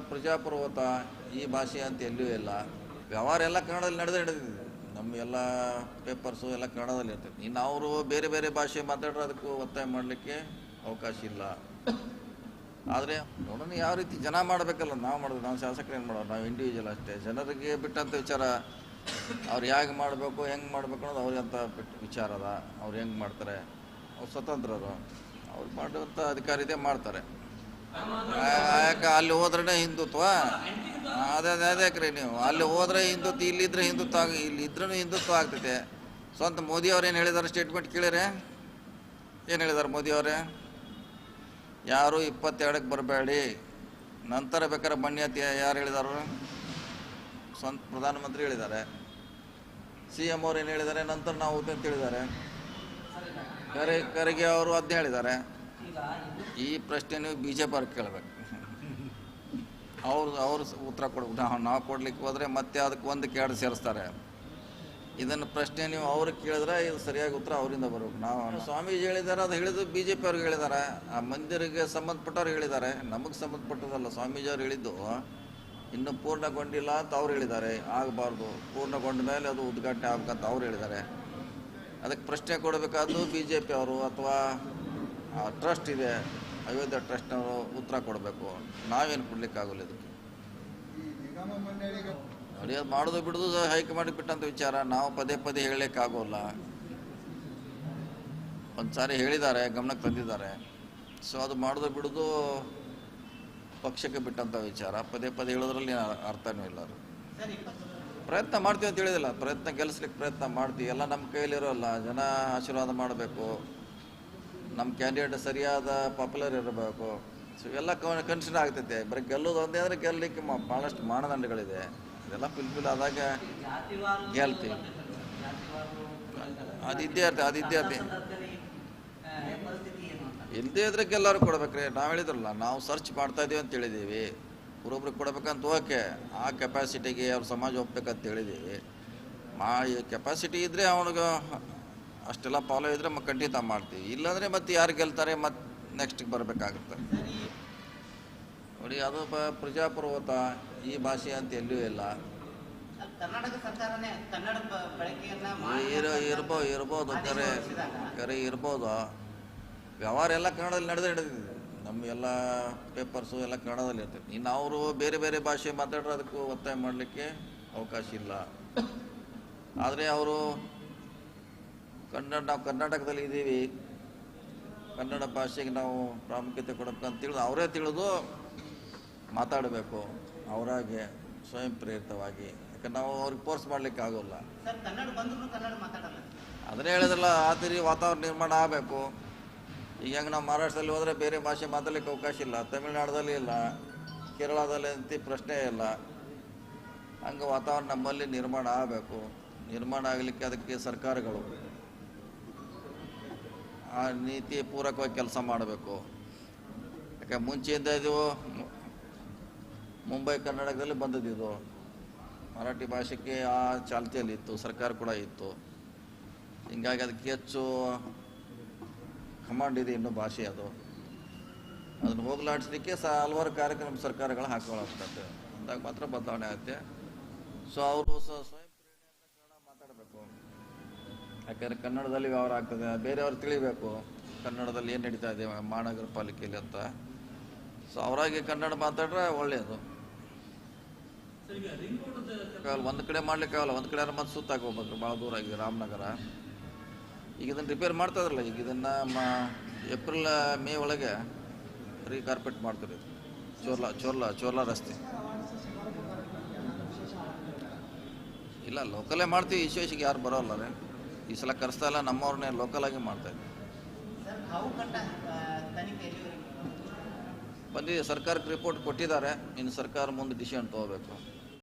ಪ್ರಜಾಪ್ರಭುತ್ವ ಈ ಭಾಷೆ ಅಂತ ಎಲ್ಲೂ ಇಲ್ಲ. ವ್ಯವಹಾರ ಎಲ್ಲ ಕನ್ನಡದಲ್ಲಿ ನಡೆದಿದೆ. ನಮ್ಮ ಎಲ್ಲ ಪೇಪರ್ಸು ಎಲ್ಲ ಕನ್ನಡದಲ್ಲಿ ಇರ್ತದೆ. ಇನ್ನು ಅವರು ಬೇರೆ ಬೇರೆ ಭಾಷೆ ಮಾತಾಡ್ರೆ ಅದಕ್ಕೂ ಒತ್ತಾಯ ಮಾಡಲಿಕ್ಕೆ ಅವಕಾಶ ಇಲ್ಲ. ಆದರೆ ನೋಡೋಣ ಯಾವ ರೀತಿ ಜನ ಮಾಡಬೇಕಲ್ಲ, ನಾವು ಮಾಡೋದು, ನಾವು ಶಾಸಕರು ಏನು ಮಾಡೋದು, ನಾವು ಇಂಡಿವಿಜುವಲ್ ಅಷ್ಟೇ. ಜನರಿಗೆ ಬಿಟ್ಟಂಥ ವಿಚಾರ, ಅವ್ರು ಹೇಗೆ ಮಾಡಬೇಕು ಹೆಂಗೆ ಮಾಡಬೇಕು ಅನ್ನೋದು ಅವ್ರಿಗೆ ಅಂತ ಬಿಟ್ಟು ವಿಚಾರ ಅದ. ಅವ್ರು ಹೆಂಗೆ ಮಾಡ್ತಾರೆ, ಅವ್ರು ಸ್ವತಂತ್ರರು, ಅವ್ರು ಮಾಡುವಂಥ ಅಧಿಕಾರ ಇದೆ, ಮಾಡ್ತಾರೆ. ಯಾಕೆ ಅಲ್ಲಿ ಹೋದ್ರೇ ಹಿಂದುತ್ವ? ಅದೇ ಕ್ರೀ, ನೀವು ಅಲ್ಲಿ ಹೋದ್ರೆ ಹಿಂದುತ್ವ, ಇಲ್ಲಿದ್ರೆ ಹಿಂದುತ್ವ, ಇಲ್ಲಿದ್ರೂ ಹಿಂದುತ್ವ ಆಗ್ತೈತೆ. ಸ್ವಂತ ಮೋದಿಯವ್ರು ಏನು ಹೇಳಿದ್ದಾರೆ ಸ್ಟೇಟ್ಮೆಂಟ್ ಕೇಳಿದ್ರೆ? ಏನು ಹೇಳಿದ್ದಾರೆ ಮೋದಿಯವರೇ? ಯಾರು 22ಕ್ಕೆ ಬರಬೇಡಿ, ನಂತರ ಬೇಕಾದ್ರೆ ಬನ್ನಿ ಅಂತ ಯಾರು ಹೇಳಿದಾರು? ಸ್ವಂತ ಪ್ರಧಾನಮಂತ್ರಿ ಹೇಳಿದ್ದಾರೆ. CM ಅವ್ರು ಏನು ಹೇಳಿದ್ದಾರೆ? ನಂತರ ನಾವು ಅಂತ ಹೇಳಿದ್ದಾರೆ. ಖರ್ಗೆ ಅವರು ಅದನ್ನೇ ಹೇಳಿದ್ದಾರೆ. ಈ ಪ್ರಶ್ನೆ ನೀವು BJP ಅವ್ರಿಗೆ ಕೇಳಬೇಕು. ಅವ್ರು ಉತ್ತರ ಕೊಡ್ಬೇಕು. ನಾವು ಕೊಡ್ಲಿಕ್ಕೆ ಹೋದರೆ ಮತ್ತೆ ಅದಕ್ಕೆ ಒಂದಕ್ಕೆ ಎರಡು ಸೇರಿಸ್ತಾರೆ. ಇದನ್ನು ಪ್ರಶ್ನೆ ನೀವು ಅವ್ರಿಗೆ ಕೇಳಿದ್ರೆ ಇದು ಸರಿಯಾಗಿ ಉತ್ತರ ಅವರಿಂದ ಬರ್ಬೇಕು. ನಾವು ಸ್ವಾಮೀಜಿ ಹೇಳಿದ್ದಾರೆ, ಅದು ಹೇಳಿದ್ದು BJP ಅವ್ರಿಗೆ ಹೇಳಿದ್ದಾರೆ, ಆ ಮಂದಿರಿಗೆ ಸಂಬಂಧಪಟ್ಟವ್ರು ಹೇಳಿದ್ದಾರೆ, ನಮಗೆ ಸಂಬಂಧಪಟ್ಟದಲ್ಲ. ಸ್ವಾಮೀಜಿಯವ್ರು ಹೇಳಿದ್ದು ಇನ್ನೂ ಪೂರ್ಣಗೊಂಡಿಲ್ಲ ಅಂತ ಅವ್ರು ಹೇಳಿದ್ದಾರೆ. ಆಗಬಾರ್ದು, ಪೂರ್ಣಗೊಂಡ ಮೇಲೆ ಅದು ಉದ್ಘಾಟನೆ ಆಗ್ಬೇಕಂತ ಅವ್ರು ಹೇಳಿದ್ದಾರೆ. ಅದಕ್ಕೆ ಪ್ರಶ್ನೆ ಕೊಡಬೇಕಾದ್ದು BJP ಅವರು ಅಥವಾ ಟ್ರಸ್ಟ್ ಇದೆ, ಅಯೋಧ್ಯೆ ಟ್ರಸ್ಟ್ನವರು ಉತ್ತರ ಕೊಡಬೇಕು. ನಾವೇನು ಕೊಡ್ಲಿಕ್ಕಾಗಲ್ಲ ಇದಕ್ಕೆ. ನೋಡಿ, ಅದು ಮಾಡೋದು ಬಿಡೋದು ಹೈಕಮಾಂಡ್ ಬಿಟ್ಟಂಥ ವಿಚಾರ. ನಾವು ಪದೇ ಪದೇ ಹೇಳಲಿಕ್ಕಾಗೋಲ್ಲ. ಒಂದು ಸಾರಿ ಹೇಳಿದ್ದಾರೆ, ಗಮನಕ್ಕೆ ತಂದಿದ್ದಾರೆ. ಸೊ ಅದು ಮಾಡೋದು ಬಿಡೋದು ಪಕ್ಷಕ್ಕೆ ಬಿಟ್ಟಂಥ ವಿಚಾರ. ಪದೇ ಪದೇ ಹೇಳೋದ್ರಲ್ಲಿ ಅರ್ಥನೂ ಇಲ್ಲ. ಪ್ರಯತ್ನ ಮಾಡ್ತೀವಿ ಅಂತ ಹೇಳಿದಿಲ್ಲ, ಪ್ರಯತ್ನ ಗೆಲ್ಲಿಸ್ಲಿಕ್ಕೆ ಪ್ರಯತ್ನ ಮಾಡ್ತೀವಿ. ಎಲ್ಲ ನಮ್ಮ ಕೈಲಿರೋಲ್ಲ. ಜನ ಆಶೀರ್ವಾದ ಮಾಡಬೇಕು, ನಮ್ಮ ಕ್ಯಾಂಡಿಡೇಟ್ ಸರಿಯಾದ ಪಾಪ್ಯುಲರ್ ಇರಬೇಕು. ಸೊ ಎಲ್ಲ ಕನ್ಸಿಡರ್ ಆಗ್ತೈತೆ. ಬರೀ ಗೆಲ್ಲೋದು ಒಂದೇ ಅಂದರೆ ಗೆಲ್ಲಲಿಕ್ಕೆ ಭಾಳಷ್ಟು ಮಾನದಂಡಗಳಿದೆ. ಇದೆಲ್ಲ ಫುಲ್ಫಿಲ್ ಆದಾಗ ಗೆಲ್ತೀವಿ. ಅದಿದ್ದೇ ಇರ್ತದೆ. ಇಲ್ಲದೇ ಇದ್ರೆ ಎಲ್ಲರೂ ಕೊಡ್ಬೇಕ್ರಿ. ನಾವು ಹೇಳಿದ್ರಲ್ಲ, ನಾವು ಸರ್ಚ್ ಮಾಡ್ತಾ ಇದ್ದೀವಿ ಅಂತ ಹೇಳಿದ್ದೀವಿ. ಒಬ್ಬೊಬ್ರಿಗೆ ಕೊಡ್ಬೇಕಂತ ಓಕೆ, ಆ ಕೆಪಾಸಿಟಿಗೆ ಅವ್ರ ಸಮಾಜ ಒಪ್ಬೇಕಂತ ಹೇಳಿದ್ದೀವಿ. ಕೆಪಾಸಿಟಿ ಇದ್ದರೆ ಅವನಿಗೆ ಅಷ್ಟೆಲ್ಲ ಫಾಲೋ ಇದ್ದರೆ ಖಂಡಿತ ಮಾಡ್ತೀವಿ. ಇಲ್ಲಾಂದರೆ ಮತ್ತೆ ಯಾರು ಗೆಲ್ತಾರೆ ಮತ್ತೆ ನೆಕ್ಸ್ಟಿಗೆ ಬರಬೇಕಾಗುತ್ತೆ. ನೋಡಿ, ಅದು ಪ್ರಜಾಪ್ರಭುತ್ವ ಈ ಭಾಷೆ ಅಂತ ಎಲ್ಲೂ ಇಲ್ಲ. ಇರ್ಬೋದು ಕರೆ ಇರ್ಬೋದು. ವ್ಯವಹಾರ ಎಲ್ಲ ಕನ್ನಡದಲ್ಲಿ ನಡೆದಿದೆ. ನಮ್ಮ ಎಲ್ಲ ಪೇಪರ್ಸು ಎಲ್ಲ ಕನ್ನಡದಲ್ಲಿ ಇರ್ತದೆ. ಇನ್ನು ಅವರು ಬೇರೆ ಬೇರೆ ಭಾಷೆ ಮಾತಾಡ್ರೆ ಅದಕ್ಕೂ ಒತ್ತಾಯ ಮಾಡಲಿಕ್ಕೆ ಅವಕಾಶ ಇಲ್ಲ. ಆದರೆ ಅವರು ನಾವು ಕರ್ನಾಟಕದಲ್ಲಿ ಇದ್ದೀವಿ, ಕನ್ನಡ ಭಾಷೆಗೆ ನಾವು ಪ್ರಾಮುಖ್ಯತೆ ಕೊಡಬೇಕಂತ ತಿಳಿದು ಅವರೇ ತಿಳಿದು ಮಾತಾಡಬೇಕು, ಅವರಾಗೆ ಸ್ವಯಂ ಪ್ರೇರಿತವಾಗಿ. ಯಾಕಂದ್ರೆ ನಾವು ಅವ್ರಿಗೆ ಫೋರ್ಸ್ ಮಾಡಲಿಕ್ಕೆ ಆಗೋಲ್ಲ. ಅದನ್ನೇ ಹೇಳಿದ್ರಲ್ಲ, ಆ ರೀತಿ ವಾತಾವರಣ ನಿರ್ಮಾಣ ಆಗಬೇಕು. ಈಗ ಹೆಂಗೆ ನಾವು ಮಹಾರಾಷ್ಟ್ರದಲ್ಲಿ ಹೋದರೆ ಬೇರೆ ಭಾಷೆ ಮಾತಾಡಲಿಕ್ಕೆ ಅವಕಾಶ ಇಲ್ಲ, ತಮಿಳ್ನಾಡಲ್ಲಿ ಇಲ್ಲ, ಕೇರಳದಲ್ಲಿ ಅಂತ ಪ್ರಶ್ನೆ ಇಲ್ಲ. ಹಂಗೆ ವಾತಾವರಣ ನಮ್ಮಲ್ಲಿ ನಿರ್ಮಾಣ ಆಗಬೇಕು. ನಿರ್ಮಾಣ ಆಗಲಿಕ್ಕೆ ಅದಕ್ಕೆ ಸರ್ಕಾರಗಳು ಆ ನೀತಿ ಪೂರಕವಾಗಿ ಕೆಲಸ ಮಾಡಬೇಕು. ಯಾಕೆ ಮುಂಚೆಯಿಂದ ಇದು ಮುಂಬೈ ಕರ್ನಾಟಕದಲ್ಲಿ ಬಂದದ್ದು, ಮರಾಠಿ ಭಾಷೆಗೆ ಆ ಚಾಲ್ತಿಯಲ್ಲಿತ್ತು, ಸರ್ಕಾರ ಕೂಡ ಇತ್ತು. ಹೀಗಾಗಿ ಅದಕ್ಕೆ ಹೆಚ್ಚು ಕಮಾಂಡ್ ಇದೆ ಇನ್ನೂ ಭಾಷೆ. ಅದನ್ನು ಹೋಗಲಾಡಿಸ್ಲಿಕ್ಕೆ ಹಲವಾರು ಕಾರ್ಯಕ್ರಮ ಸರ್ಕಾರಗಳು ಹಾಕೊಳ್ಳುತ್ತೆ. ಅಂದಾಗ ಮಾತ್ರ ಬದಲಾವಣೆ ಆಗುತ್ತೆ. ಸೊ ಅವರು ಸ್ವಯಂ ಪ್ರೇರಣೆಯಿಂದ ಕನ್ನಡ ಮಾತಾಡಬೇಕು. ಯಾಕಂದರೆ ಕನ್ನಡದಲ್ಲಿ ವ್ಯವಹಾರ ಆಗ್ತದೆ, ಬೇರೆಯವ್ರು ತಿಳಿಬೇಕು ಕನ್ನಡದಲ್ಲಿ ಏನು ನಡೀತಾ ಇದೆ ಮಹಾನಗರ ಪಾಲಿಕೆಯಲ್ಲಿ ಅಂತ. ಸೊ ಅವರಾಗಿ ಕನ್ನಡ ಮಾತಾಡ್ರೆ ಒಳ್ಳೆಯದು. ಒಂದು ಕಡೆ ಮಾಡ್ಲಿಕ್ಕಾಗಲ್ಲ, ಒಂದು ಕಡೆ ಮತ್ತೆ ಸುತ್ತಾಗಿ ಹೋಗ್ಬೇಕು, ಭಾಳ ದೂರ ಆಗಿದೆ ರಾಮನಗರ. ಈಗ ಇದನ್ನು ರಿಪೇರ್ ಮಾಡ್ತಾ ಇದ್ರಲ್ಲ, ಈಗ ಇದನ್ನು ಏಪ್ರಿಲ್ ಮೇ ಒಳಗೆ ರೀಕಾರ್ಪೆಟ್ ಮಾಡ್ತಾರೆ. ಚೋರ್ಲಾ ರಸ್ತೆ ಇಲ್ಲ, ಲೋಕಲೇ ಮಾಡ್ತೀವಿ. ವಿಶೇಷಕ್ಕೆ ಯಾರು ಬರೋಲ್ಲ ರೀ. ಈ ಸಲ ಕರೆಸ್ತಾ ಇಲ್ಲ, ನಮ್ಮವ್ರನ್ನೇ ಲೋಕಲಾಗಿ ಮಾಡ್ತಾಯಿದ್ವಿ. ಬಂದಿದೆ, ಸರ್ಕಾರಕ್ಕೆ ರಿಪೋರ್ಟ್ ಕೊಟ್ಟಿದ್ದಾರೆ. ಇನ್ನು ಸರ್ಕಾರ ಮುಂದೆ ಡಿಸಿಷನ್ ತೊಗೋಬೇಕು.